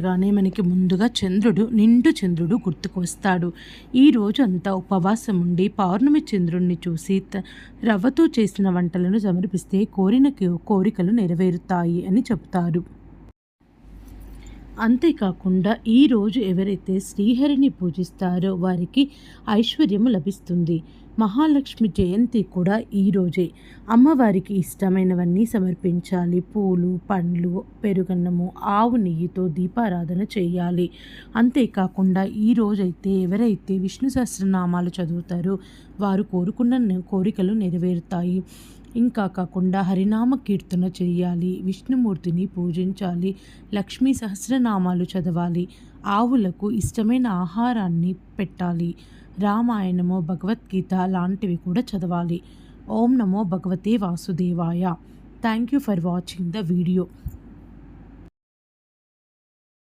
అనగానే మనకి ముందుగా నిండు చంద్రుడు గుర్తుకు వస్తాడు. ఈ రోజు అంతా ఉపవాసం ఉండి పౌర్ణమి చంద్రుడిని చూసి రవ్వతో చేసిన వంటలను సమర్పిస్తే కోరిన కోరికలు నెరవేరుతాయి అని చెబుతారు. అంతేకాకుండా ఈరోజు ఎవరైతే శ్రీహరిని పూజిస్తారో వారికి ఐశ్వర్యము లభిస్తుంది. మహాలక్ష్మి జయంతి కూడా ఈరోజే. అమ్మవారికి ఇష్టమైనవన్నీ సమర్పించాలి. పూలు, పండ్లు, పెరుగన్నము, ఆవు నెయ్యితో దీపారాధన చేయాలి. అంతేకాకుండా ఈరోజైతే ఎవరైతే విష్ణు సహస్రనామాలు చదువుతారో వారు కోరుకున్న కోరికలు నెరవేరుతాయి. ఇంకా కాకుండా హరినామ కీర్తన చేయాలి, విష్ణుమూర్తిని పూజించాలి, లక్ష్మీ సహస్రనామాలు చదవాలి, ఆవులకు ఇష్టమైన ఆహారాన్ని పెట్టాలి, రామాయణము, భగవద్గీత లాంటివి కూడా చదవాలి. ఓం నమో భగవతే వాసుదేవాయ. Thank you for watching the video.